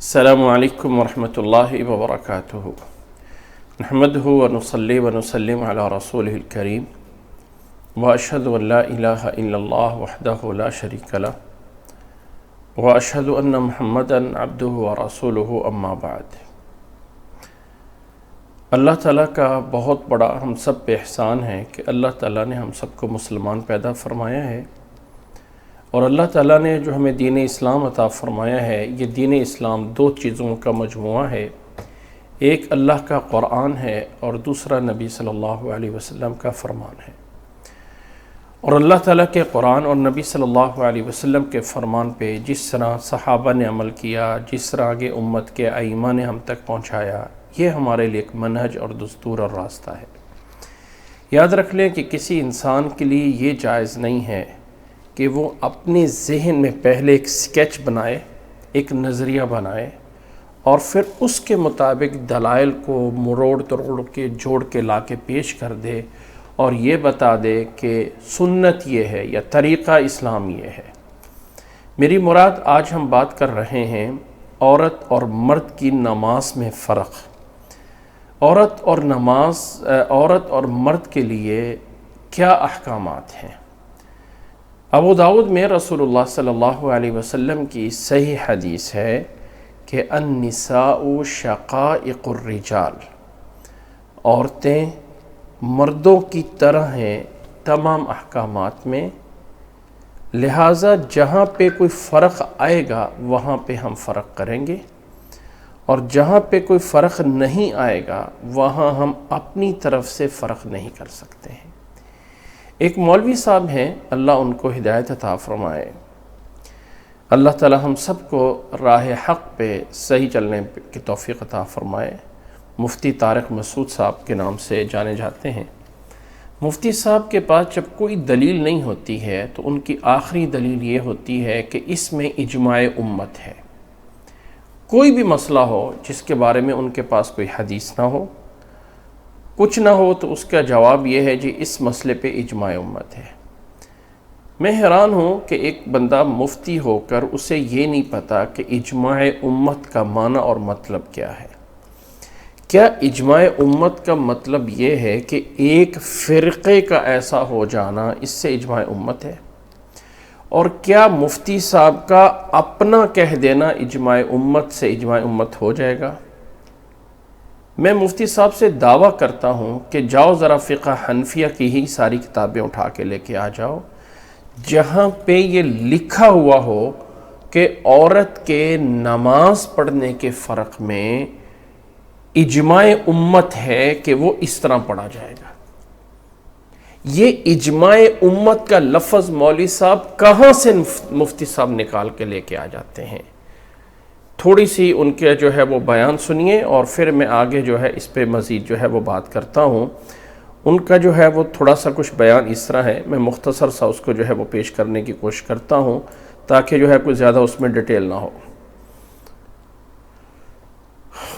السلام علیکم ورحمۃ اللہ وبرکاتہ نحمدہ ونصلی ونسلم علی رسولہ الکریم واشہد ان لا الہ الا اللہ وحدہ لا شریک لہ واشہد ان محمدا عبدہ ورسولہ اما بعد۔ اللہ تعالیٰ کا بہت بڑا ہم سب پہ احسان ہے کہ اللہ تعالیٰ نے ہم سب کو مسلمان پیدا فرمایا ہے، اور اللہ تعالیٰ نے جو ہمیں دین اسلام عطا فرمایا ہے، یہ دین اسلام دو چیزوں کا مجموعہ ہے۔ ایک اللہ کا قرآن ہے اور دوسرا نبی صلی اللہ علیہ وسلم کا فرمان ہے۔ اور اللہ تعالیٰ کے قرآن اور نبی صلی اللہ علیہ وسلم کے فرمان پہ جس طرح صحابہ نے عمل کیا، جس طرح آگے امت کے ائمہ نے ہم تک پہنچایا، یہ ہمارے لیے ایک منہج اور دستور اور راستہ ہے۔ یاد رکھ لیں کہ کسی انسان کے لیے یہ جائز نہیں ہے کہ وہ اپنے ذہن میں پہلے ایک سکیچ بنائے، ایک نظریہ بنائے، اور پھر اس کے مطابق دلائل کو مروڑ توڑ کے جوڑ کے لا کے پیش کر دے اور یہ بتا دے کہ سنت یہ ہے یا طریقہ اسلام یہ ہے۔ میری مراد آج ہم بات کر رہے ہیں عورت اور مرد کی نماز میں فرق۔ عورت اور مرد کے لیے کیا احکامات ہیں؟ ابو داؤد میں رسول اللہ صلی اللہ علیہ وسلم کی صحیح حدیث ہے کہ النساء شقائق الرجال، عورتیں مردوں کی طرح ہیں تمام احکامات میں، لہٰذا جہاں پہ کوئی فرق آئے گا وہاں پہ ہم فرق کریں گے، اور جہاں پہ کوئی فرق نہیں آئے گا وہاں ہم اپنی طرف سے فرق نہیں کر سکتے ہیں۔ ایک مولوی صاحب ہیں، اللہ ان کو ہدایت عطا فرمائے، اللہ تعالی ہم سب کو راہ حق پہ صحیح چلنے کی توفیق عطا فرمائے۔ مفتی طارق مسعود صاحب کے نام سے جانے جاتے ہیں۔ مفتی صاحب کے پاس جب کوئی دلیل نہیں ہوتی ہے تو ان کی آخری دلیل یہ ہوتی ہے کہ اس میں اجماع امت ہے۔ کوئی بھی مسئلہ ہو جس کے بارے میں ان کے پاس کوئی حدیث نہ ہو، کچھ نہ ہو، تو اس کا جواب یہ ہے جی اس مسئلے پہ اجماع امت ہے۔ میں حیران ہوں کہ ایک بندہ مفتی ہو کر اسے یہ نہیں پتا کہ اجماع امت کا معنی اور مطلب کیا ہے۔ کیا اجماع امت کا مطلب یہ ہے کہ ایک فرقے کا ایسا ہو جانا اس سے اجماع امت ہے؟ اور کیا مفتی صاحب کا اپنا کہہ دینا اجماع امت سے اجماع امت ہو جائے گا؟ میں مفتی صاحب سے دعویٰ کرتا ہوں کہ جاؤ ذرا فقہ حنفیہ کی ہی ساری کتابیں اٹھا کے لے کے آ جاؤ، جہاں پہ یہ لکھا ہوا ہو کہ عورت کے نماز پڑھنے کے فرق میں اجماع امت ہے کہ وہ اس طرح پڑھا جائے گا۔ یہ اجماع امت کا لفظ مولوی صاحب کہاں سے مفتی صاحب نکال کے لے کے آ جاتے ہیں؟ تھوڑی سی ان کے جو ہے وہ بیان سنیے اور پھر میں آگے جو ہے اس پہ مزید جو ہے وہ بات کرتا ہوں۔ ان کا جو ہے وہ تھوڑا سا کچھ بیان اس طرح ہے، میں مختصر سا اس کو جو ہے وہ پیش کرنے کی کوشش کرتا ہوں تاکہ جو ہے کوئی زیادہ اس میں ڈیٹیل نہ ہو۔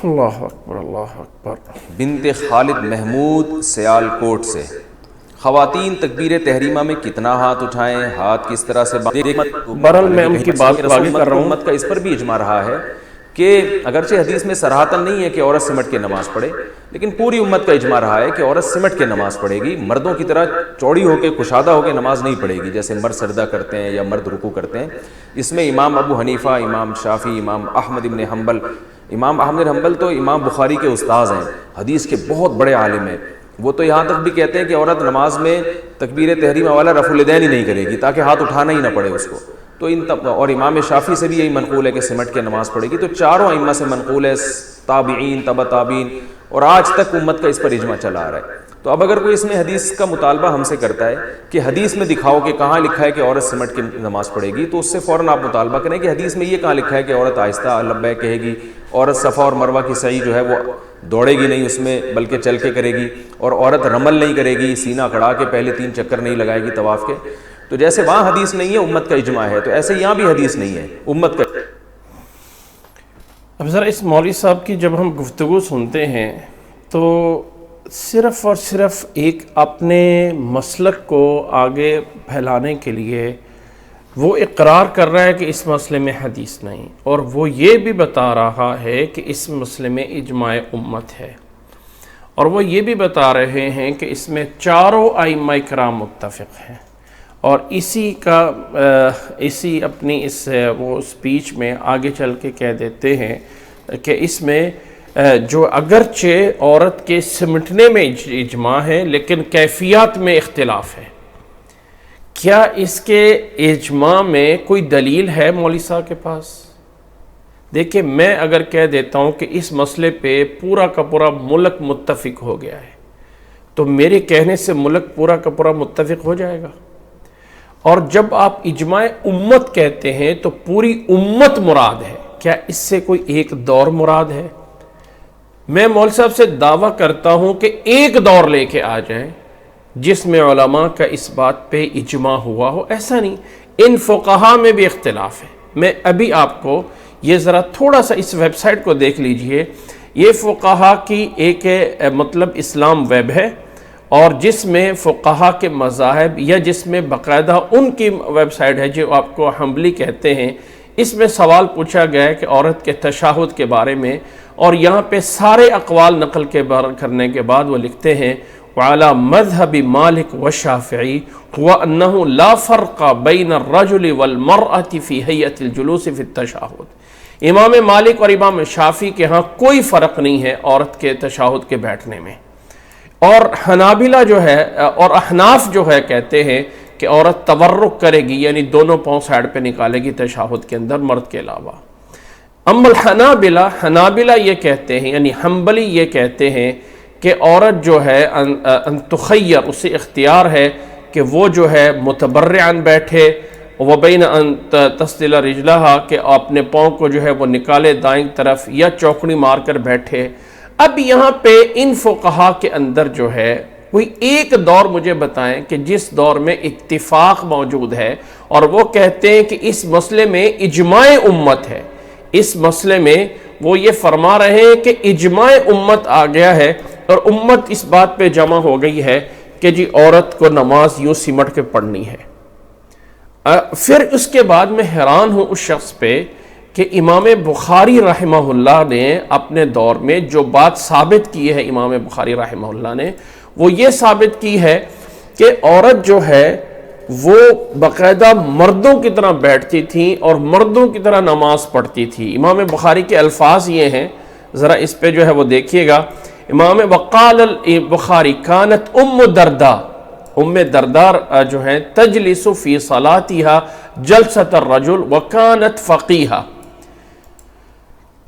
اللہ اکبر، اللہ اکبر۔ بنت خالد محمود سیالکوٹ سے، خواتین تکبیر تحریمہ میں کتنا ہاتھ اٹھائیں، ہاتھ کس طرح سے بہرحال میں ان کی بات آگے کر رہا ہوں۔ امت کا اس پر بھی اجماع رہا ہے کہ اگرچہ حدیث میں صراحتاً نہیں ہے کہ عورت سمٹ کے نماز پڑھے، لیکن پوری امت کا اجماع رہا ہے کہ عورت سمٹ کے نماز پڑھے گی، مردوں کی طرح چوڑی ہو کے کشادہ ہو کے نماز نہیں پڑھے گی جیسے مرد سجدہ کرتے ہیں یا مرد رکوع کرتے ہیں۔ اس میں امام ابو حنیفہ، امام شافعی، امام احمد ابن حنبل، امام احمد بن حنبل تو امام بخاری کے استاذ ہیں، حدیث کے بہت بڑے عالم ہیں۔ وہ تو یہاں تک بھی کہتے ہیں کہ عورت نماز میں تکبیر تحریمہ والا رفع الیدین ہی نہیں کرے گی تاکہ ہاتھ اٹھانا ہی نہ پڑے اس کو۔ تو اور امام شافعی سے بھی یہی منقول ہے کہ سمٹ کے نماز پڑھے گی۔ تو چاروں ائمہ سے منقول ہے، تابعین، تبع تابعین، اور آج تک امت کا اس پر اجماع چلا آ رہا ہے۔ تو اب اگر کوئی اس میں حدیث کا مطالبہ ہم سے کرتا ہے کہ حدیث میں دکھاؤ کہ کہاں لکھا ہے کہ عورت سمٹ کے نماز پڑھے گی، تو اس سے فوراً آپ مطالبہ کریں کہ حدیث میں یہ کہاں لکھا ہے کہ عورت آہستہ لبیک کہے گی، عورت صفا اور مروہ کی سعی جو ہے وہ دوڑے گی نہیں اس میں بلکہ چل کے کرے گی، اور عورت رمل نہیں کرے گی، سینہ کھڑا کے پہلے 3 چکر نہیں لگائے گی طواف کے۔ تو جیسے وہاں حدیث نہیں ہے امت کا اجماع ہے، تو ایسے یہاں بھی حدیث نہیں ہے امت کا۔ اب ذرا اس مولوی صاحب کی جب ہم گفتگو سنتے ہیں تو صرف اور صرف ایک اپنے مسلک کو آگے پھیلانے کے لیے وہ اقرار کر رہا ہے کہ اس مسئلے میں حدیث نہیں، اور وہ یہ بھی بتا رہا ہے کہ اس مسئلے میں اجماع امت ہے، اور وہ یہ بھی بتا رہے ہیں کہ اس میں چاروں ائمہ کرام متفق ہیں، اور اسی اپنی اس وہ سپیچ میں آگے چل کے کہہ دیتے ہیں کہ اس میں جو اگرچہ عورت کے سمٹنے میں اجماع ہے لیکن کیفیات میں اختلاف ہے۔ کیا اس کے اجماع میں کوئی دلیل ہے مولوی صاحب کے پاس؟ دیکھیں، میں اگر کہہ دیتا ہوں کہ اس مسئلے پہ پورا کا پورا ملک متفق ہو گیا ہے تو میرے کہنے سے ملک پورا کا پورا متفق ہو جائے گا، اور جب آپ اجماع امت کہتے ہیں تو پوری امت مراد ہے، کیا اس سے کوئی ایک دور مراد ہے؟ میں مولوی صاحب سے دعویٰ کرتا ہوں کہ ایک دور لے کے آ جائیں جس میں علماء کا اس بات پہ اجماع ہوا ہو، ایسا نہیں، ان فقہا میں بھی اختلاف ہے۔ میں ابھی آپ کو یہ ذرا تھوڑا سا اس ویب سائٹ کو دیکھ لیجئے، یہ فقہا کی ایک مطلب اسلام ویب ہے، اور جس میں فقہا کے مذاہب یا جس میں باقاعدہ ان کی ویب سائٹ ہے جو آپ کو حنبلی کہتے ہیں، اس میں سوال پوچھا گیا ہے کہ عورت کے تشہد کے بارے میں، اور یہاں پہ سارے اقوال نقل کرنے کے بعد وہ لکھتے ہیں وعلى مذهب مالك والشافعي هو أنه لا فرق بين الرجل والمرأة في هيئة الجلوس في التشهد۔ امام مالک اور امام شافعی کے ہاں کوئی فرق نہیں ہے عورت کے تشہد کے بیٹھنے میں، اور حنابلہ جو ہے اور احناف جو ہے کہتے ہیں کہ عورت تورک کرے گی، یعنی دونوں پاؤں سائڈ پہ نکالے گی تشہد کے اندر مرد کے علاوہ۔ اما حنابلہ یہ کہتے ہیں، یعنی حنبلی یہ کہتے ہیں کہ عورت جو ہے ان تخیر، اسے اختیار ہے کہ وہ جو ہے متبرعن بیٹھے، وبین ان تسدل رجلہا، کہ اپنے پاؤں کو جو ہے وہ نکالے دائیں طرف یا چوکڑی مار کر بیٹھے۔ اب یہاں پہ ان فقہا کے اندر جو ہے کوئی ایک دور مجھے بتائیں کہ جس دور میں اتفاق موجود ہے، اور وہ کہتے ہیں کہ اس مسئلے میں اجماع امت ہے۔ اس مسئلے میں وہ یہ فرما رہے ہیں کہ اجماع امت آ گیا ہے، اور امت اس بات پہ جمع ہو گئی ہے کہ جی عورت کو نماز یوں سمٹ کے پڑھنی ہے۔ پھر اس کے بعد میں حیران ہوں اس شخص پہ کہ امام بخاری رحمہ اللہ نے اپنے دور میں جو بات ثابت کی ہے، امام بخاری رحمہ اللہ نے وہ یہ ثابت کی ہے کہ عورت جو ہے وہ باقاعدہ مردوں کی طرح بیٹھتی تھی اور مردوں کی طرح نماز پڑھتی تھی۔ امام بخاری کے الفاظ یہ ہیں، ذرا اس پہ جو ہے وہ دیکھیے گا۔ امام وقال البخاری کانت ام دردار جو ہیں تجلس فی صلاتها جلسۃ الرجل وکانت فقیہہ،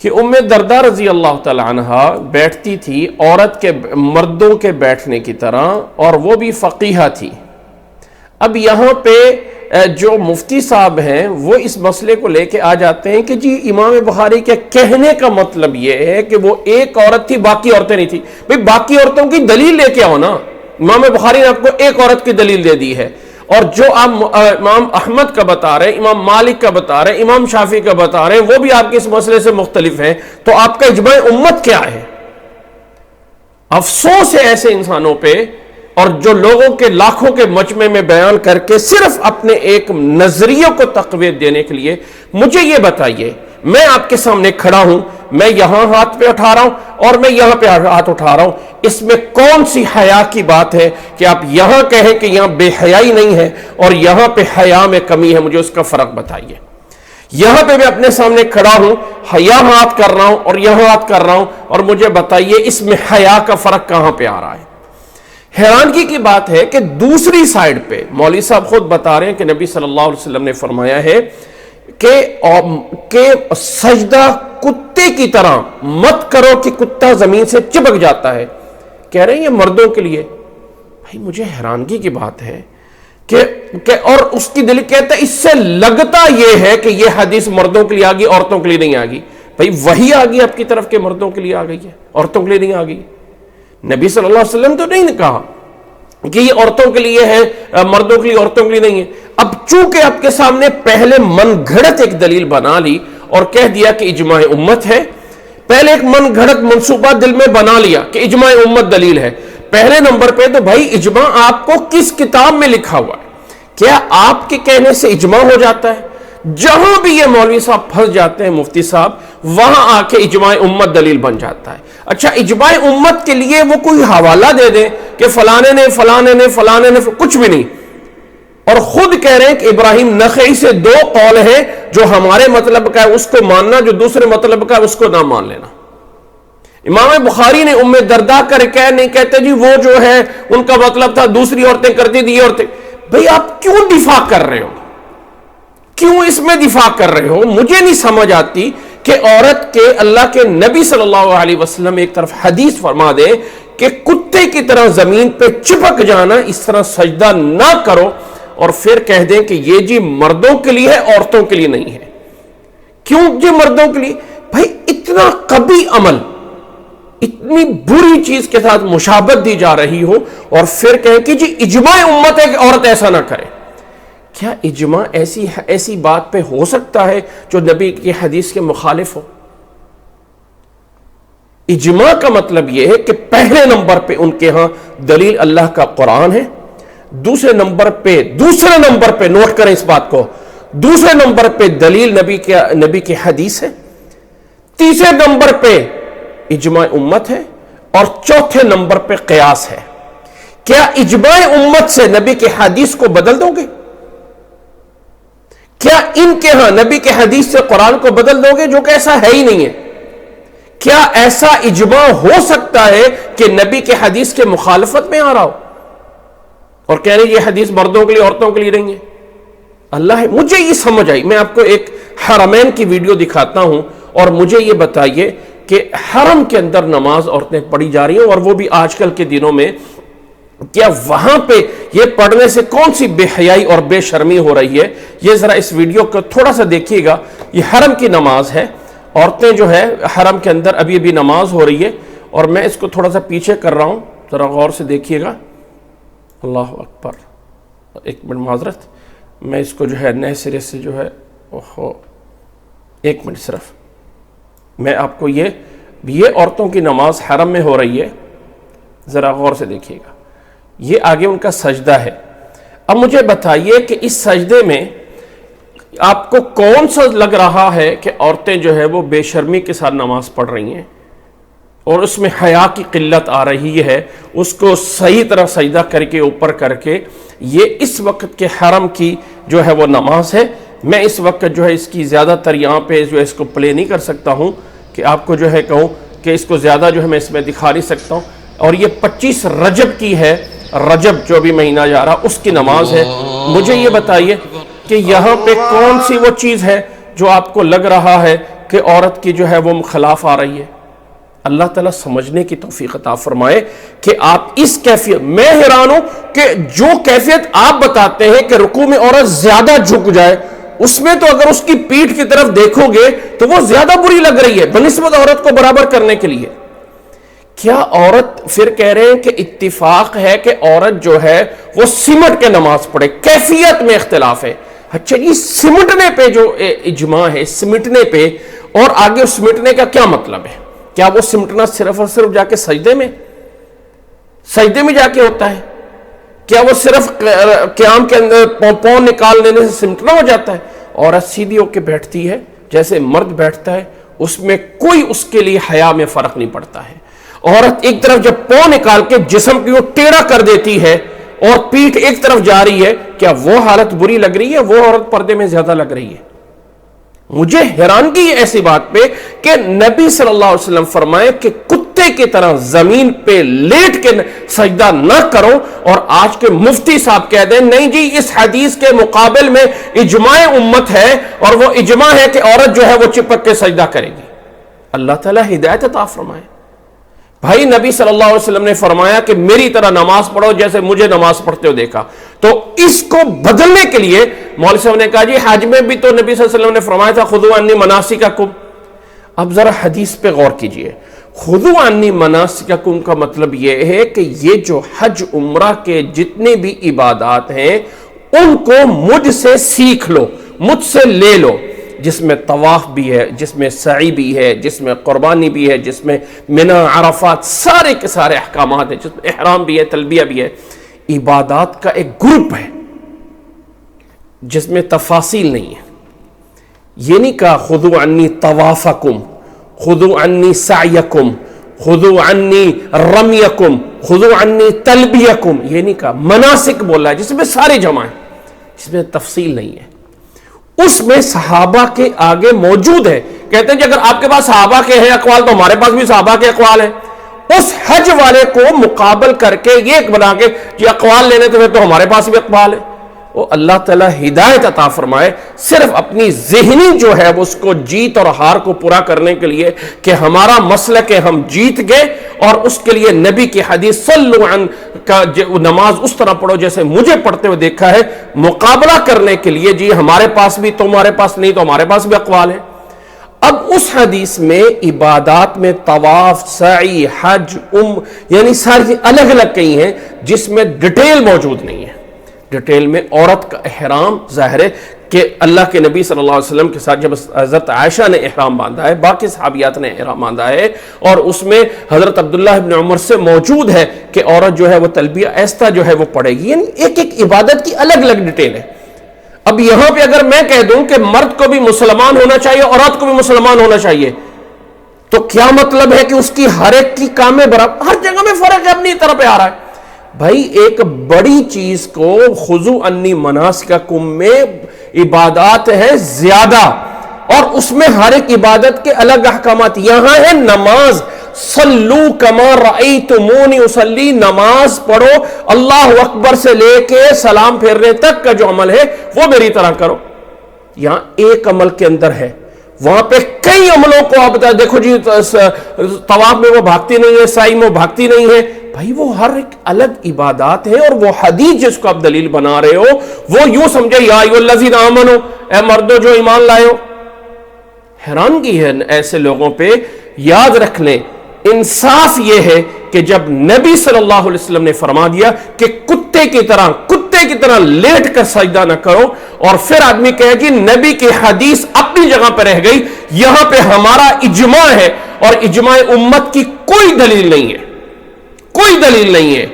کہ ام دردار رضی اللہ تعالی عنہ بیٹھتی تھی عورت کے مردوں کے بیٹھنے کی طرح، اور وہ بھی فقیہہ تھی۔ اب یہاں پہ جو مفتی صاحب ہیں وہ اس مسئلے کو لے کے آ جاتے ہیں کہ جی امام بخاری کے کہنے کا مطلب یہ ہے کہ وہ ایک عورت تھی، باقی عورتیں نہیں تھی۔ بھئی باقی عورتوں کی دلیل لے کے آؤ نا، امام بخاری نے آپ کو ایک عورت کی دلیل دے دی ہے، اور جو آپ امام احمد کا بتا رہے ہیں، امام مالک کا بتا رہے ہیں، امام شافعی کا بتا رہے ہیں، وہ بھی آپ کے اس مسئلے سے مختلف ہیں، تو آپ کا اجماع امت کیا ہے؟ افسوس ہے ایسے انسانوں پہ، اور جو لوگوں کے لاکھوں کے مجمع میں بیان کر کے صرف اپنے ایک نظریے کو تقویت دینے کے لیے۔ مجھے یہ بتائیے، میں آپ کے سامنے کھڑا ہوں، میں یہاں ہاتھ پہ اٹھا رہا ہوں اور میں یہاں پہ ہاتھ اٹھا رہا ہوں، اس میں کون سی حیا کی بات ہے کہ آپ یہاں کہیں کہ یہاں بے حیائی نہیں ہے اور یہاں پہ حیا میں کمی ہے؟ مجھے اس کا فرق بتائیے۔ یہاں پہ میں اپنے سامنے کھڑا ہوں، یہاں ہاتھ کر رہا ہوں اور یہاں ہاتھ کر رہا ہوں، اور مجھے بتائیے اس میں حیا کا فرق کہاں پہ آ رہا ہے؟ حیرانگی کی بات ہے کہ دوسری سائیڈ پہ مولوی صاحب خود بتا رہے ہیں کہ نبی صلی اللہ علیہ وسلم نے فرمایا ہے کہ سجدہ کتے کی طرح مت کرو کہ کتا زمین سے چپک جاتا ہے۔ کہہ رہے ہیں یہ مردوں کے لیے۔ بھائی مجھے حیرانگی کی بات ہے کہ اور اس کی دل کہتا ہے اس سے لگتا یہ ہے کہ یہ حدیث مردوں کے لیے آ گئی، عورتوں کے لیے نہیں آ گئی۔ بھائی وہی آ گئی آپ کی طرف کہ مردوں کے لیے آ گئی ہے، عورتوں کے لیے نہیں آ گئی۔ نبی صلی اللہ علیہ وسلم تو نہیں نے کہا کہ یہ عورتوں کے لیے ہے، مردوں کے لیے، عورتوں کے لیے نہیں ہے۔ اب چونکہ آپ کے سامنے پہلے من گھڑت ایک دلیل بنا لی اور کہہ دیا کہ اجماع امت ہے، پہلے ایک من گھڑت منصوبہ دل میں بنا لیا کہ اجماع امت دلیل ہے۔ پہلے نمبر پہ تو بھائی اجماع آپ کو کس کتاب میں لکھا ہوا ہے؟ کیا آپ کے کہنے سے اجماع ہو جاتا ہے؟ جہاں بھی یہ مولوی صاحب پھنس جاتے ہیں مفتی صاحب، وہاں آ کے اجماع امت دلیل بن جاتا ہے۔ اچھا اجماع امت کے لیے وہ کوئی حوالہ دے دیں کہ فلانے نے کچھ بھی نہیں، اور خود کہہ رہے ہیں کہ ابراہیم نخعی سے 2 قول ہیں، جو ہمارے مطلب کا ہے اس کو ماننا، جو دوسرے مطلب کا ہے اس کو نہ مان لینا۔ امام بخاری نے ام درداء کر کے نہیں کہتے جی وہ جو ہے ان کا مطلب تھا دوسری عورتیں کرتی تھی، عورتیں۔ بھئی آپ کیوں دفاع کر رہے ہو؟ کیوں اس میں دفاع کر رہے ہو؟ مجھے نہیں سمجھ آتی کہ عورت کے اللہ کے نبی صلی اللہ علیہ وسلم ایک طرف حدیث فرما دے کہ کتے کی طرح زمین پہ چپک جانا، اس طرح سجدہ نہ کرو، اور پھر کہہ دیں کہ یہ جی مردوں کے لیے ہے، عورتوں کے لیے نہیں ہے۔ کیوں جی مردوں کے لیے؟ بھائی اتنا قبیح عمل، اتنی بری چیز کے ساتھ مشابہت دی جا رہی ہو، اور پھر کہیں کہ جی اجماع امت ہے کہ عورت ایسا نہ کرے۔ کیا اجماع ایسی بات پہ ہو سکتا ہے جو نبی کی حدیث کے مخالف ہو؟ اجماع کا مطلب یہ ہے کہ پہلے نمبر پہ ان کے ہاں دلیل اللہ کا قرآن ہے، دوسرے نمبر پہ نوٹ کریں اس بات کو، دوسرے نمبر پہ دلیل نبی کی حدیث ہے، تیسرے نمبر پہ اجماع امت ہے، اور چوتھے نمبر پہ قیاس ہے۔ کیا اجماع امت سے نبی کی حدیث کو بدل دو گے؟ کیا ان کے ہاں نبی کے حدیث سے قرآن کو بدل دو گے، جو کہ ایسا ہے ہی نہیں ہے؟ کیا ایسا اجماع ہو سکتا ہے کہ نبی کے حدیث کے مخالفت میں آ رہا ہو اور کہہ رہے یہ حدیث مردوں کے لیے عورتوں کے لیے نہیں ہے؟ اللہ، مجھے یہ سمجھ آئی۔ میں آپ کو ایک حرمین کی ویڈیو دکھاتا ہوں، اور مجھے یہ بتائیے کہ حرم کے اندر نماز عورتیں پڑھی جا رہی ہیں، اور وہ بھی آج کل کے دنوں میں، کیا وہاں پہ یہ پڑھنے سے کون سی بے حیائی اور بے شرمی ہو رہی ہے؟ یہ ذرا اس ویڈیو کو تھوڑا سا دیکھیے گا۔ یہ حرم کی نماز ہے، عورتیں جو ہے حرم کے اندر ابھی نماز ہو رہی ہے، اور میں اس کو تھوڑا سا پیچھے کر رہا ہوں، ذرا غور سے دیکھیے گا۔ اللہ اکبر، ایک منٹ معذرت، میں اس کو جو ہے نئے سرے سے جو ہے ایک منٹ صرف، میں آپ کو یہ عورتوں کی نماز حرم میں ہو رہی ہے، ذرا غور سے دیکھیے گا۔ یہ آگے ان کا سجدہ ہے۔ اب مجھے بتائیے کہ اس سجدے میں آپ کو کون سا لگ رہا ہے کہ عورتیں جو ہے وہ بے شرمی کے ساتھ نماز پڑھ رہی ہیں اور اس میں حیا کی قلت آ رہی ہے، اس کو صحیح طرح سجدہ کر کے اوپر کر کے؟ یہ اس وقت کے حرم کی جو ہے وہ نماز ہے۔ میں اس وقت جو ہے اس کی زیادہ تر یہاں پہ جو ہے اس کو پلے نہیں کر سکتا ہوں کہ آپ کو جو ہے کہوں کہ اس کو زیادہ جو ہے میں اس میں دکھا نہیں سکتا ہوں، اور یہ 25 رجب کی ہے، رجب جو بھی مہینہ جا رہا اس کی نماز ہے۔ مجھے یہ بتائیے کہ یہاں پہ کون سی وہ چیز ہے جو آپ کو لگ رہا ہے کہ عورت کی جو ہے وہ خلاف آ رہی ہے؟ اللہ تعالیٰ سمجھنے کی توفیق عطا فرمائے کہ آپ اس کیفیت، میں حیران ہوں کہ جو کیفیت آپ بتاتے ہیں کہ رکوع میں عورت زیادہ جھک جائے، اس میں تو اگر اس کی پیٹھ کی طرف دیکھو گے تو وہ زیادہ بری لگ رہی ہے بنسبت عورت کو برابر کرنے کے لیے۔ کیا عورت، پھر کہہ رہے ہیں کہ اتفاق ہے کہ عورت جو ہے وہ سمٹ کے نماز پڑھے، کیفیت میں اختلاف ہے۔ اچھا یہ سمٹنے پہ جو اجماع ہے، سمٹنے پہ، اور آگے سمٹنے کا کیا مطلب ہے؟ کیا وہ سمٹنا صرف اور صرف جا کے سجدے میں جا کے ہوتا ہے؟ کیا وہ صرف قیام کے اندر پاؤں نکال دینے سے سمٹنا ہو جاتا ہے؟ عورت سیدھی ہو کے بیٹھتی ہے جیسے مرد بیٹھتا ہے، اس میں کوئی اس کے لیے حیا میں فرق نہیں پڑتا ہے۔ عورت ایک طرف جب پاؤں نکال کے جسم کی وہ ٹیڑھا کر دیتی ہے اور پیٹھ ایک طرف جا رہی ہے، کیا وہ حالت بری لگ رہی ہے؟ وہ عورت پردے میں زیادہ لگ رہی ہے؟ مجھے حیرانگی ہے ایسی بات پہ کہ نبی صلی اللہ علیہ وسلم فرمائے کہ کتے کی طرح زمین پہ لیٹ کے سجدہ نہ کرو، اور آج کے مفتی صاحب کہہ دیں نہیں جی اس حدیث کے مقابل میں اجماع امت ہے، اور وہ اجماع ہے کہ عورت جو ہے وہ چپک کے سجدہ کرے گی۔ اللہ تعالیٰ ہدایت عطا فرمائے۔ بھائی نبی صلی اللہ علیہ وسلم نے فرمایا کہ میری طرح نماز پڑھو جیسے مجھے نماز پڑھتے ہو دیکھا، تو اس کو بدلنے کے لیے مولوی صاحب نے کہا جی حج میں بھی تو نبی صلی اللہ علیہ وسلم نے فرمایا تھا خذوا عنی مناسککم۔ اب ذرا حدیث پہ غور کیجئے، خذوا عنی مناسککم کا مطلب یہ ہے کہ یہ جو حج عمرہ کے جتنے بھی عبادات ہیں ان کو مجھ سے سیکھ لو، مجھ سے لے لو، جس میں طواف بھی ہے، جس میں سعی بھی ہے، جس میں قربانی بھی ہے، جس میں منی عرفات سارے کے سارے احکامات ہیں، جس میں احرام بھی ہے، تلبیہ بھی ہے، عبادات کا ایک گروپ ہے۔ جس میں تفاصیل نہیں ہے. یہ نہیں کہا خذوا عنی طوافکم، خذوا عنی سعیکم، خذوا عنی رمیکم، خذوا عنی تلبیکم، یہ نہیں کہا. مناسک بولا ہے جس میں سارے جمع ہیں، جس میں تفصیل نہیں ہے. اس میں صحابہ کے آگے موجود ہے. کہتے ہیں کہ اگر آپ کے پاس صحابہ کے ہیں اقوال تو ہمارے پاس بھی صحابہ کے اقوال ہیں. اس حج والے کو مقابل کر کے یہ بنا کے یہ اقوال لینے تو ہمارے پاس بھی اقوال ہے. وہ اللہ تعالیٰ ہدایت عطا فرمائے صرف اپنی ذہنی جو ہے اس کو جیت اور ہار کو پورا کرنے کے لیے کہ ہمارا مسلک ہے ہم جیت گئے، اور اس کے لیے نبی کی حدیث صلو عن کا نماز اس طرح پڑھو جیسے مجھے پڑھتے ہوئے دیکھا ہے، مقابلہ کرنے کے لیے جی ہمارے پاس بھی تمہارے پاس نہیں تو ہمارے پاس بھی اقوال ہیں. اب اس حدیث میں عبادات میں طواف، سعی، حج، یعنی ساری الگ الگ کئی ہیں جس میں ڈیٹیل موجود نہیں ہے. ڈیٹیل میں عورت کا احرام ظاہر ہے کہ اللہ کے نبی صلی اللہ علیہ وسلم کے ساتھ جب حضرت عائشہ نے احرام باندھا ہے، باقی صحابیات نے احرام باندھا ہے، اور اس میں حضرت عبداللہ ابن عمر سے موجود ہے کہ عورت جو ہے وہ تلبیہ ایستا جو ہے وہ پڑھے گی. یعنی ایک ایک عبادت کی الگ الگ ڈیٹیل ہے. اب یہاں پہ اگر میں کہہ دوں کہ مرد کو بھی مسلمان ہونا چاہیے، عورت کو بھی مسلمان ہونا چاہیے، تو کیا مطلب ہے کہ اس کی ہر ایک کی کام میں برابر؟ ہر جگہ میں فرق ہے، اپنی طرف پہ آ رہا ہے. بھائی ایک بڑی چیز کو خذوا عنی مناسککم میں عبادات ہے زیادہ، اور اس میں ہر ایک عبادت کے الگ احکامات. یہاں ہے نماز، صلو کما رأیتمونی اصلی، نماز پڑھو، اللہ اکبر سے لے کے سلام پھیرنے تک کا جو عمل ہے وہ میری طرح کرو. یہاں ایک عمل کے اندر ہے، وہاں پہ کئی عملوں کو آپ بتا دیکھو جی طواف میں وہ بھاگتی نہیں ہے، سعی میں وہ بھاگتی نہیں ہے. بھائی وہ ہر ایک الگ عبادات ہے، اور وہ حدیث جس کو آپ دلیل بنا رہے ہو وہ یوں سمجھے یا ایھا الذین آمنو، اے مردو جو ایمان لائے ہو. حیرانگی ہے ایسے لوگوں پہ. یاد رکھ لیں انصاف یہ ہے کہ جب نبی صلی اللہ علیہ وسلم نے فرما دیا کہ کتے کی طرح لیٹ کر سجدہ نہ کرو، اور پھر آدمی کہے کہ نبی کی حدیث اپنی جگہ پہ رہ گئی، یہاں پہ ہمارا اجماع ہے، اور اجماع امت کی کوئی دلیل نہیں ہے، کوئی دلیل نہیں ہے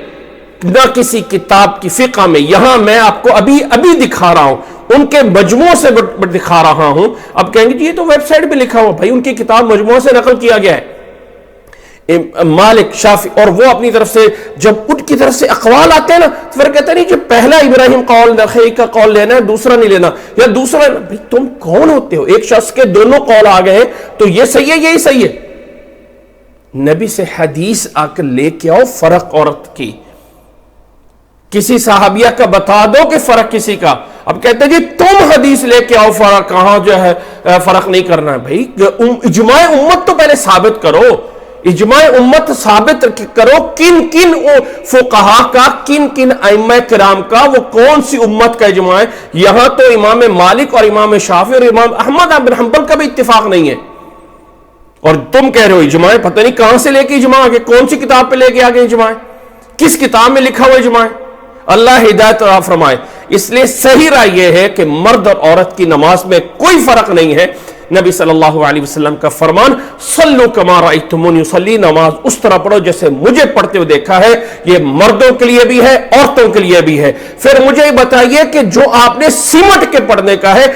نہ کسی کتاب کی فقہ میں. یہاں میں آپ کو ابھی دکھا رہا ہوں، ان کے مجموع سے دکھا رہا ہوں. اب کہیں گے جی یہ تو ویب سائٹ پہ لکھا ہوا. بھائی ان کی کتاب مجموعہ سے نقل کیا گیا ہے، مالک، شافعی، اور وہ اپنی طرف سے جب ان کی طرف سے اقوال آتے ہیں نا تو پھر کہتے ہیں نہیں جو پہلا ابراہیم قول نخعی کا قول لینا ہے، دوسرا نہیں لینا، یا دوسرا. بھائی تم کون ہوتے ہو؟ ایک شخص کے دونوں قول آ گئے تو یہ صحیح ہے یہی صحیح ہے. نبی سے حدیث آ کر لے کے آؤ فرق عورت کی. کسی صحابیہ کا بتا دو کہ فرق کسی کا. اب کہتے ہیں جی تم حدیث لے کے آؤ فرق، کہاں جو ہے فرق نہیں کرنا ہے. بھائی اجماع امت تو پہلے ثابت کرو، اجماع امت ثابت کرو کن کن فقہا کا، کن کن ائمہ کرام کا، وہ کون سی امت کا اجماع ہے. یہاں تو امام مالک اور امام شافعی اور امام احمد بن حنبل کا بھی اتفاق نہیں ہے، اور تم کہہ رہے ہو اجماع. پتہ نہیں کہاں سے لے کے اجماع آگے، کون سی کتاب پہ لے کے آگے اجماع، کس کتاب میں لکھا ہوا اجماع. اللہ ہدایت عطا فرمائے. اس لیے صحیح رائے یہ ہے کہ مرد اور عورت کی نماز میں کوئی فرق نہیں ہے. نبی صلی اللہ علیہ وسلم کا فرمان صلو کما رأیتمونی اصلی، نماز اس طرح پڑھو جیسے مجھے پڑھتے ہوئے دیکھا ہے. یہ مردوں کے لیے بھی ہے، عورتوں کے لیے بھی ہے. پھر مجھے بتائیے کہ جو آپ نے سمٹ کے پڑھنے کا ہے،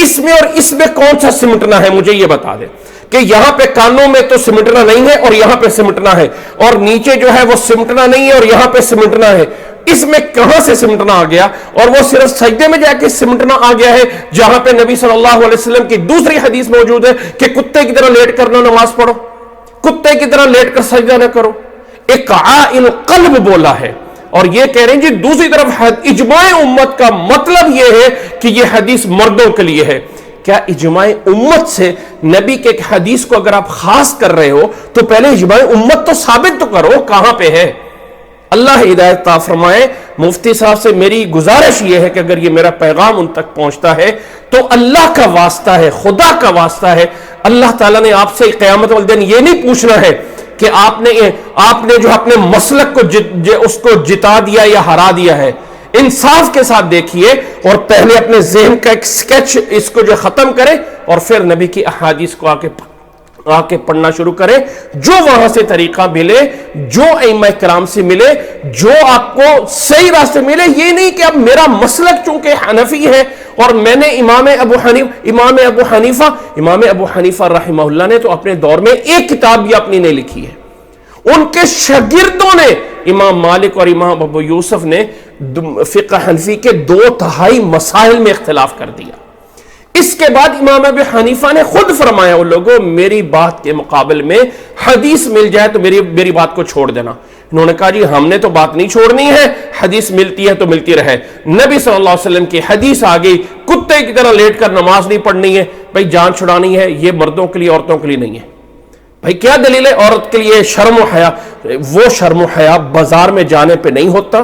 اس میں اور اس میں کون سا سمٹنا ہے؟ مجھے یہ بتا دیں کہ یہاں پہ کانوں میں تو سمٹنا نہیں ہے اور یہاں پہ سمٹنا ہے، اور نیچے جو ہے وہ سمٹنا نہیں ہے اور یہاں پہ سمٹنا ہے. اس میں کہاں سے سمٹنا آ گیا؟ اور وہ صرف سجدے میں جا کے سمٹنا آ گیا ہے، جہاں پہ نبی صلی اللہ علیہ وسلم کی دوسری حدیث موجود ہے کہ کتے کی طرح لیٹ کر نماز پڑھو، کتے کی طرح لیٹ کر سجدہ نہ کرو. ایک عائل قلب بولا ہے، اور یہ کہہ رہے ہیں جی دوسری طرف اجماع امت کا مطلب یہ ہے کہ یہ حدیث مردوں کے لیے ہے. کیا اجماع امت سے نبی کے حدیث کو اگر آپ خاص کر رہے ہو تو پہلے اجماع امت تو ثابت تو کرو کہاں پہ ہے. اللہ ہدایت عطا فرمائے. مفتی صاحب سے میری گزارش یہ ہے کہ اگر یہ میرا پیغام ان تک پہنچتا ہے تو اللہ کا واسطہ ہے، خدا کا واسطہ ہے، اللہ تعالیٰ نے آپ سے قیامت والے دن یہ نہیں پوچھنا ہے کہ آپ نے جو اپنے مسلک کو اس کو جتا دیا یا ہرا دیا ہے. انصاف کے ساتھ دیکھیے اور پہلے اپنے ذہن کا ایک سکیچ اس کو جو ختم کرے، اور پھر نبی کی احادیث کو آ کے پڑھنا شروع کرے. جو وہاں سے طریقہ ملے، جو ائمہ کرام سے ملے، جو آپ کو صحیح راستے ملے. یہ نہیں کہ اب میرا مسلک چونکہ حنفی ہے اور میں نے امام ابو حنیفہ رحمہ اللہ نے تو اپنے دور میں ایک کتاب بھی اپنی نہیں لکھی ہے، ان کے شاگردوں نے امام مالک اور امام ابو یوسف نے فقہ حنفی کے 2/3 مسائل میں اختلاف کر دیا۔ اس کے بعد امام ابو حنیفہ نے خود فرمایا وہ لوگوں میری بات کے مقابل میں حدیث مل جائے تو میری بات کو چھوڑ دینا۔ انہوں نے کہا جی ہم نے تو بات نہیں چھوڑنی ہے، حدیث ملتی ہے تو ملتی رہے۔ نبی صلی اللہ علیہ وسلم کی حدیث آ گئی، کتے کی طرح لیٹ کر نماز نہیں پڑھنی ہے، بھائی جان چھڑانی ہے، یہ مردوں کے لیے عورتوں کے لیے نہیں ہے۔ بھائی کیا دلیل ہے؟ عورت کے لیے شرم و حیا، وہ شرم و حیا بازار میں جانے پہ نہیں ہوتا،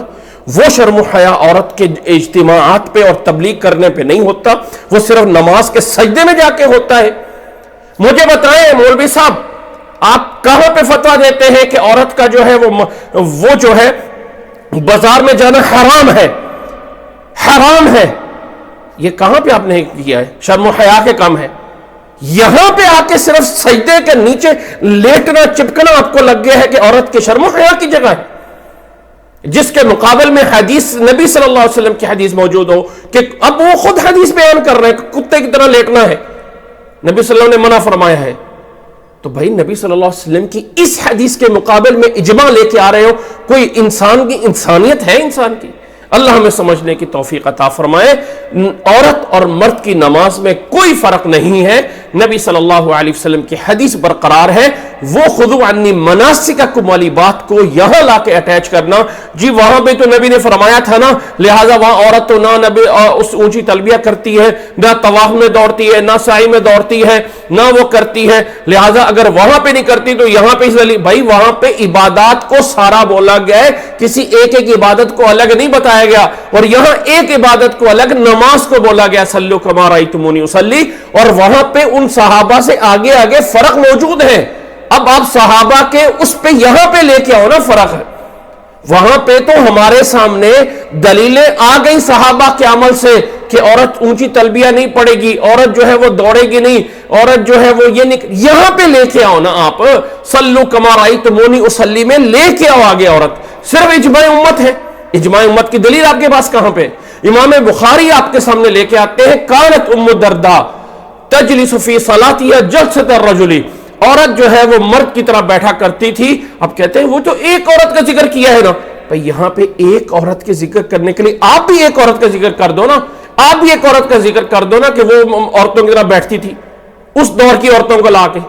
وہ شرم و حیا عورت کے اجتماعات پہ اور تبلیغ کرنے پہ نہیں ہوتا، وہ صرف نماز کے سجدے میں جا کے ہوتا ہے۔ مجھے بتائیں مولوی صاحب آپ کہاں پہ فتویٰ دیتے ہیں کہ عورت کا جو ہے وہ جو ہے بازار میں جانا حرام ہے؟ حرام ہے، یہ کہاں پہ آپ نے کیا ہے؟ شرم و حیا کے کم ہے۔ یہاں پہ آ کے صرف سجدے کے نیچے لیٹنا چپکنا آپ کو لگ گیا ہے کہ عورت کے شرم و حیا کی جگہ ہے، جس کے مقابل میں حدیث نبی صلی اللہ علیہ وسلم کی حدیث موجود ہو کہ اب وہ خود حدیث بیان کر رہے ہیں کہ کتے کی طرح لیٹنا ہے، نبی صلی اللہ علیہ وسلم نے منع فرمایا ہے۔ تو بھائی نبی صلی اللہ علیہ وسلم کی اس حدیث کے مقابل میں اجماع لے کے آ رہے ہو، کوئی انسان کی انسانیت ہے انسان کی؟ اللہ ہمیں سمجھنے کی توفیق عطا فرمائے۔ عورت اور مرد کی نماز میں کوئی فرق نہیں ہے، نبی صلی اللہ علیہ وسلم کی حدیث برقرار ہے۔ وہ خذو عنی مناسککم والی بات کو یہاں لا کے اٹیچ کرنا، جی وہاں پہ تو نبی نے فرمایا تھا نا، لہٰذا وہاں عورت تو نہ نبی اس اونچی تلبیہ کرتی ہے، نہ طواف میں دوڑتی ہے، نہ سعی میں دوڑتی ہے، نہ وہ کرتی ہے، لہٰذا اگر وہاں پہ نہیں کرتی تو یہاں پہ بھائی وہاں پہ عبادات کو سارا بولا گیا ہے، کسی ایک عبادت کو الگ نہیں بتایا گیا، اور یہاں ایک عبادت کو الگ، نماز کو بولا گیا صلو کما رأیتمونی اصلی، اور وہاں پہ ان صحابہ سے آگے آگے فرق موجود ہے۔ اب آپ صحابہ کے اس پہ یہاں پہ لے کے آؤ نا، فرق ہے۔ وہاں پہ تو ہمارے سامنے دلیلیں آ گئی صحابہ کے عمل سے کہ عورت اونچی تلبیہ نہیں پڑے گی، عورت جو ہے وہ دوڑے گی نہیں، عورت جو ہے وہ یہ نہیں، یہاں پہ لے کے آؤ نا آپ، صلو کما رأیتمونی اصلی میں لے کے آؤ آگے عورت۔ صرف اجماع امت ہے، اجماع امت کی دلیل آپ کے پاس کہاں پہ؟ امام بخاری آپ کے سامنے لے کے آتے ہیں، کانت ام الدرداء تجلس فی صلاتها جلسۃ الرجل، عورت جو ہے وہ مرد کی طرح بیٹھا کرتی تھی۔ اب کہتے ہیں وہ تو ایک عورت کا ذکر کیا ہے نا، بھئی یہاں پہ ایک عورت کے ذکر کرنے کے لیے آپ بھی ایک عورت کا ذکر کر دو نا، آپ بھی ایک عورت کا ذکر کر دو نا کہ وہ عورتوں کی طرح بیٹھتی تھی اس دور کی عورتوں کو لا کے،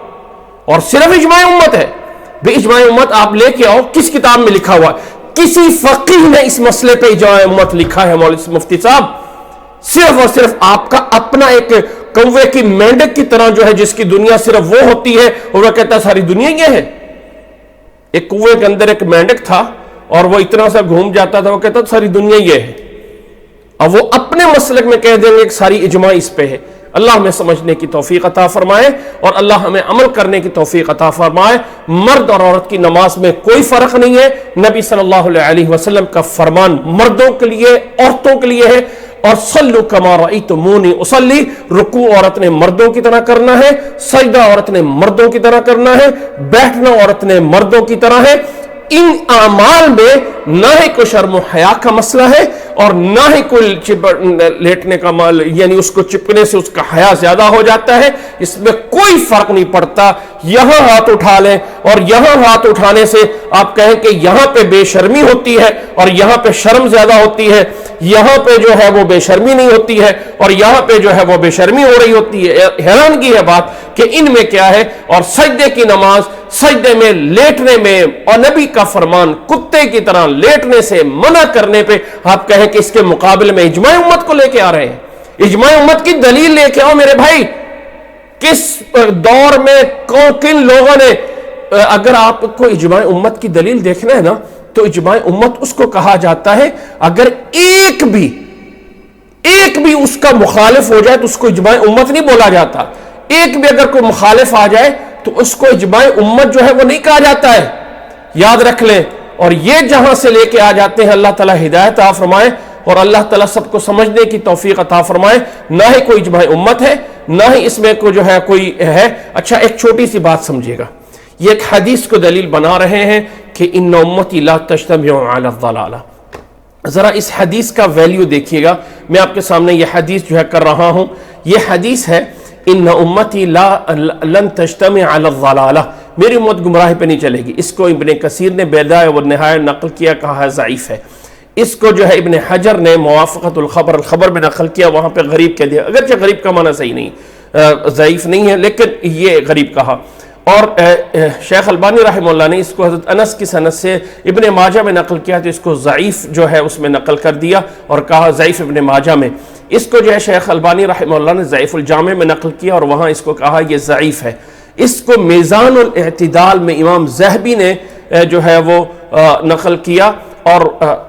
اور صرف اجماع امت ہے۔ بھئی اجماع امت آپ لے کے آؤ، کس کتاب میں لکھا ہوا ہے؟ کسی فقیہ نے اس مسئلے پہ اجماع امت لکھا ہے مولوی مفتی صاحب؟ صرف اور صرف آپ کا اپنا ایک کوے کی مینڈک کی طرح جو ہے جس کی دنیا صرف وہ ہوتی ہے، اور وہ کہتا ہے ساری دنیا یہ ہے۔ ایک کوے کے اندر ایک مینڈک تھا اور وہ اتنا سا گھوم جاتا تھا، وہ کہتا تھا ساری دنیا یہ ہے۔ اب وہ اپنے مسلک میں کہہ دیں گے کہ ساری اجماع اس پہ ہے۔ اللہ ہمیں سمجھنے کی توفیق عطا فرمائے اور اللہ ہمیں عمل کرنے کی توفیق عطا فرمائے۔ مرد اور عورت کی نماز میں کوئی فرق نہیں ہے، نبی صلی اللہ علیہ وسلم کا فرمان مردوں کے لیے عورتوں کے لیے ہے، اور صلو کما رأیتمونی اصلی، رکوع عورت نے مردوں کی طرح کرنا ہے، سجدہ عورت نے مردوں کی طرح کرنا ہے، بیٹھنا عورت نے مردوں کی طرح ہے۔ ان اعمال میں نہ ہی کوئی شرم و حیا کا مسئلہ ہے اور نہ ہی کوئی لیٹنے کا یعنی اس کو چپکنے سے اس کا حیا زیادہ ہو جاتا ہے، اس میں کوئی فرق نہیں پڑتا۔ یہاں ہاتھ اٹھا لیں اور یہاں ہاتھ اٹھانے سے آپ کہیں کہ یہاں پہ بے شرمی ہوتی ہے اور یہاں پہ شرم زیادہ ہوتی ہے، یہاں پہ جو ہے وہ بے شرمی نہیں ہوتی ہے اور یہاں پہ جو ہے وہ بے شرمی ہو رہی ہوتی ہے۔ حیرانگی ہے بات کہ ان میں کیا ہے۔ اور سجدے کی نماز، سجدے میں لیٹنے میں اور نبی کا فرمان کتے کی طرح لیٹنے سے منع کرنے پہ آپ کہیں کہ اس کے مقابلے میں اجماع امت کو لے کے آ رہے ہیں۔ اجماع امت کی دلیل لے کے آؤ میرے بھائی، کس دور میں کن لوگوں نے، اگر آپ کو اجماع امت کی دلیل دیکھنا ہے نا تو اجماع امت اس کو کہا جاتا ہے اگر ایک بھی اس کا مخالف ہو جائے تو اس کو اجماع امت نہیں بولا جاتا۔ ایک بھی اگر کوئی مخالف آ جائے تو اس کو اجماع امت جو ہے وہ نہیں کہا جاتا ہے، یاد رکھ لیں۔ اور یہ جہاں سے لے کے آ جاتے ہیں، اللہ تعالیٰ ہدایت عطا فرمائے اور اللہ تعالیٰ سب کو سمجھنے کی توفیق عطا فرمائے۔ نہ ہی کوئی اجماع امت ہے، نہ ہی اس میں جو ہے کوئی ہے۔ اچھا ایک چھوٹی سی بات سمجھیے گا، یہ ایک حدیث کو دلیل بنا رہے ہیں کہ ان امتی لا تجتمع علی الضلالہ، ذرا اس حدیث کا ویلیو دیکھیے گا. میں آپ کے سامنے یہ حدیث جو ہے کر رہا ہوں. یہ حدیث ہے ان امتی لن تجتمع علی الضلالہ، میری امت گمراہی پہ نہیں چلے گی. اس کو ابن کثیر نے بدایہ والنہایہ نقل کیا، کہا ہے ضعیف ہے. اس کو جو ہے ابن حجر نے موافقت الخبر میں نقل کیا، وہاں پہ غریب کہہ دیا. اگرچہ غریب کا معنی صحیح نہیں، ضعیف نہیں ہے، لیکن یہ غریب کہا. اور شیخ البانی رحمہ اللہ نے اس کو حضرت انس کی سند سے ابن ماجہ میں نقل کیا، تو اس کو ضعیف جو ہے اس میں نقل کر دیا اور کہا ضعیف ابن ماجہ میں. اس کو جو ہے شیخ البانی رحمہ اللہ نے ضعیف الجامع میں نقل کیا اور وہاں اس کو کہا یہ ضعیف ہے. اس کو میزان الاعتدال میں امام ذہبی نے جو ہے وہ نقل کیا، اور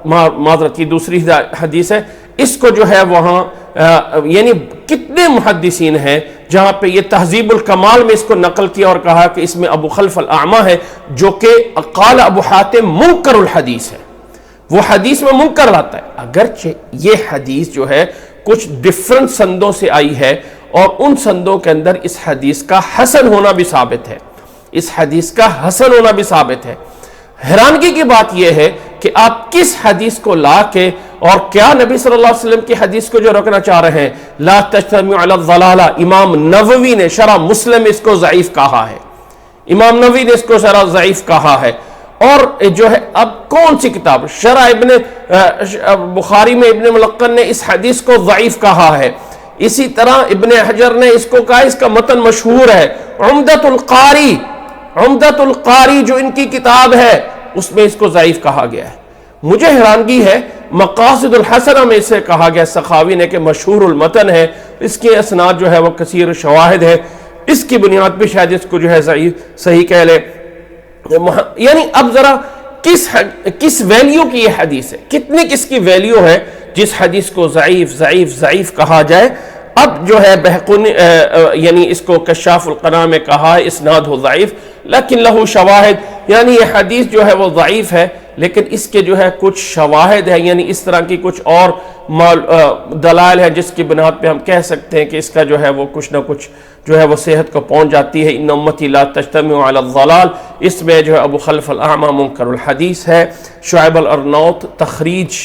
معذرت یہ دوسری حدیث ہے. اس کو جو ہے وہاں یعنی کتنے محدثین ہیں جہاں پہ یہ تہذیب الکمال میں اس کو نقل کیا اور کہا کہ اس میں ابو خلف الاعمى ہے، جو کہ قال ابو حاتم منکر الحدیث ہے، وہ حدیث میں منکر لاتا ہے. اگرچہ یہ حدیث جو ہے کچھ ڈیفرنٹ سندوں سے آئی ہے، اور ان سندوں کے اندر اس حدیث کا حسن ہونا بھی ثابت ہے، اس حدیث کا حسن ہونا بھی ثابت ہے. حیرانگی کی بات یہ ہے کہ آپ کس حدیث کو لا کے، اور کیا نبی صلی اللہ علیہ وسلم کی حدیث کو جو رکھنا چاہ رہے ہیں لا تجتمع علی الضلالہ، امام نووی نے شرح مسلم اس کو ضعیف کہا ہے، امام نووی نے اس کو شرح ضعیف کہا ہے. اور جو ہے اب کون سی کتاب شرح ابن بخاری میں ابن ملقن نے اس حدیث کو ضعیف کہا ہے. اسی طرح ابن حجر نے اس کو کہا، اس کا متن مشہور ہے عمدۃ القاری، عمدۃ القاری جو ان کی کتاب ہے اس میں اس کو ضعیف کہا گیا ہے. مجھے حیرانگی ہے مقاصد الحسنہ میں اسے کہا گیا سخاوی نے کہ مشہور المتن ہے، اس کے اسناد جو ہے وہ کثیر شواہد ہے، اس کی بنیاد پہ شاید اس کو جو ہے صحیح کہہ لے. یعنی اب ذرا کس ویلیو کی یہ حدیث ہے، کتنی کس کی ویلیو ہے جس حدیث کو ضعیف ضعیف ضعیف کہا جائے. اب جو ہے بہقونی یعنی اس کو کشاف القناع میں کہا ہے اسناد ہو ضعیف لیکن لہو شواہد، یعنی یہ حدیث جو ہے وہ ضعیف ہے لیکن اس کے جو ہے کچھ شواہد ہیں، یعنی اس طرح کی کچھ اور دلائل ہیں جس کی بنیاد پہ ہم کہہ سکتے ہیں کہ اس کا جو ہے وہ کچھ نہ کچھ جو ہے وہ صحت کو پہنچ جاتی ہے. ان امتی لا تجتمع علی الضلال، اس میں جو ہے ابو خلف الاعمى منکر الحدیث ہے. شعیب الارناؤط تخریج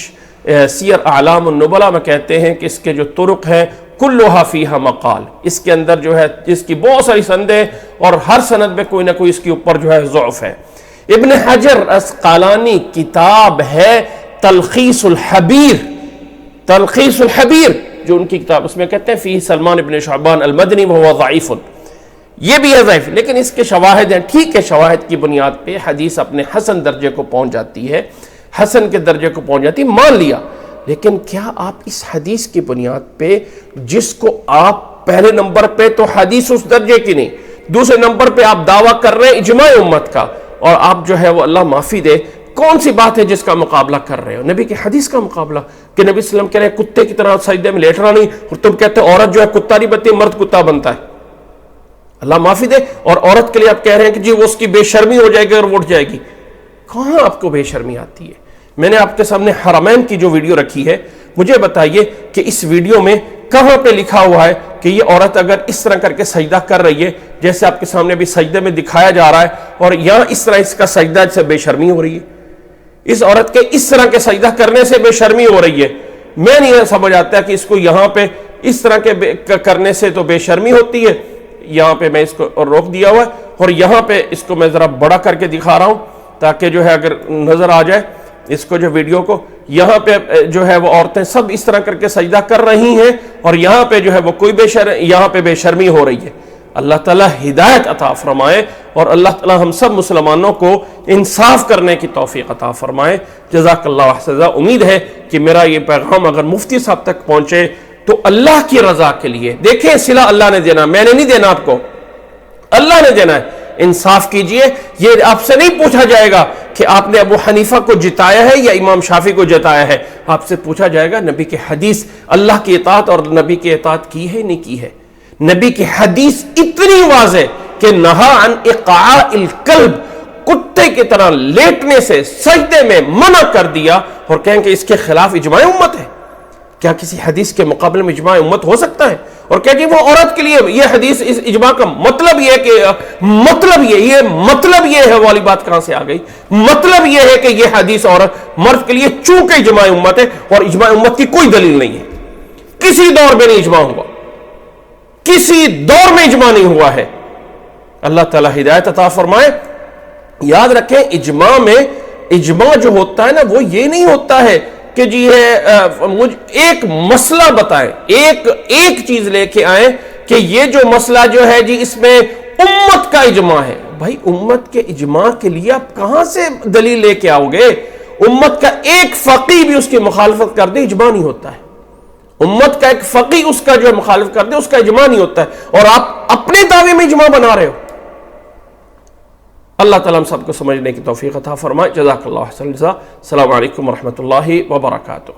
سیر اعلام النبلاء میں کہتے ہیں کہ اس کے جو طرق ہیں کلھا فیہا مقال، اس کے اندر جو ہے اس کی بہت ساری سندیں اور ہر سند میں کوئی نہ کوئی اس کے اوپر جو ہے ضعف ہے. ابن حجر اسقلانی کتاب ہے تلخیص الحبیر، تلخیص الحبیر جو ان کی کتاب، اس میں کہتے ہیں فی سلمان ابن شعبان المدنی وہو ضعیف، یہ بھی ہے ضعیف لیکن اس کے شواہد ہیں. ٹھیک ہے، شواہد کی بنیاد پہ حدیث اپنے حسن درجے کو پہنچ جاتی ہے، حسن کے درجے کو پہنچ جاتی ہے، مان لیا. لیکن کیا آپ اس حدیث کی بنیاد پہ جس کو آپ پہلے نمبر پہ تو حدیث اس درجے کی نہیں، دوسرے نمبر پہ آپ دعویٰ کر رہے ہیں اجماع امت کا، اور آپ جو ہے وہ اللہ معافی دے کون سی بات ہے جس کا مقابلہ کر رہے ہو؟ نبی کی حدیث کا مقابلہ کہ نبی صلی اللہ علیہ وسلم کہہ رہے ہیں کتے کی طرح سجدے میں لیٹنا نہیں، اور تم کہتے ہیں عورت جو ہے کتا نہیں بنتی، مرد کتا بنتا ہے. اللہ معافی دے. اور عورت کے لیے آپ کہہ رہے ہیں کہ جی وہ اس کی بے شرمی ہو جائے گی اور وہ اٹھ جائے گی. کہاں آپ کو بے شرمی آتی ہے؟ میں نے آپ کے سامنے حرمین کی جو ویڈیو رکھی ہے، مجھے بتائیے کہ اس ویڈیو میں کہاں پہ لکھا ہوا ہے کہ یہ عورت اگر اس طرح کر کے سجدہ کر رہی ہے جیسے آپ کے سامنے بھی سجدے میں دکھایا جا رہا ہے، اور یہاں اس طرح اس کا سجدہ سے بے شرمی ہو رہی ہے، اس عورت کے اس طرح کے سجدہ کرنے سے بے شرمی ہو رہی ہے. میں نہیں سمجھ آتا کہ اس کو یہاں پہ اس طرح کے کرنے سے تو بے شرمی ہوتی ہے. یہاں پہ میں اس کو روک دیا ہوا ہے، اور یہاں پہ اس کو میں ذرا بڑا کر کے دکھا رہا ہوں تاکہ جو ہے اگر نظر آ جائے اس کو جو ویڈیو کو. یہاں پہ جو ہے وہ عورتیں سب اس طرح کر کے سجدہ کر رہی ہیں، اور یہاں پہ جو ہے وہ کوئی یہاں پہ بے شرمی ہو رہی ہے. اللہ تعالیٰ ہدایت عطا فرمائے، اور اللہ تعالیٰ ہم سب مسلمانوں کو انصاف کرنے کی توفیق عطا فرمائے. جزاک اللہ احسن. امید ہے کہ میرا یہ پیغام اگر مفتی صاحب تک پہنچے تو اللہ کی رضا کے لیے، دیکھیں صلہ اللہ نے دینا، میں نے نہیں دینا آپ کو، اللہ نے دینا ہے. انصاف کیجئے. یہ آپ سے نہیں پوچھا جائے گا کہ آپ نے ابو حنیفہ کو جتایا ہے یا امام شافعی کو جتایا ہے، آپ سے پوچھا جائے گا نبی کی حدیث، اللہ کی اطاعت اور نبی کی اطاعت کی ہے نہیں کی ہے. نبی کی حدیث اتنی واضح کہ نہا عن اقعاء الکلب، کتے کی طرح لیٹنے سے سجدے میں منع کر دیا، اور کہیں کہ اس کے خلاف اجماع امت ہے. کیا کسی حدیث کے مقابلے میں اجماع امت ہو سکتا ہے؟ اور کہ جی وہ عورت کے لیے یہ حدیث اس اجماع کا مطلب یہ کہ مطلب یہ ہے والی بات کہاں سے آ گئی؟ مطلب یہ ہے کہ یہ حدیث عورت مرد کے لیے چونکہ اجماع امت ہے، اور اجماع امت کی کوئی دلیل نہیں ہے، کسی دور میں نہیں اجماع ہوا، کسی دور میں اجماع نہیں ہوا ہے۔ اللہ تعالی ہدایت عطا فرمائے۔ یاد رکھیں اجماع جو ہوتا ہے نا وہ یہ نہیں ہوتا ہے کہ جی مجھ ایک مسئلہ بتائیں، ایک چیز لے کے آئیں کہ یہ جو مسئلہ جو ہے جی اس میں امت کا اجماع ہے۔ بھائی امت کے اجماع کے لیے آپ کہاں سے دلیل لے کے آؤ گے؟ امت کا ایک فقیہ بھی اس کی مخالفت کر دے اجماع نہیں ہوتا ہے۔ امت کا ایک فقیہ اس کا جو ہے مخالفت کر دے اس کا اجماع نہیں ہوتا ہے، اور آپ اپنے دعوے میں اجماع بنا رہے ہو۔ اللہ تعالیٰ ہم سب کو سمجھنے کی توفیق عطا فرمائے۔ جزاک اللہ خیر۔ السلام علیکم ورحمۃ اللہ وبرکاتہ۔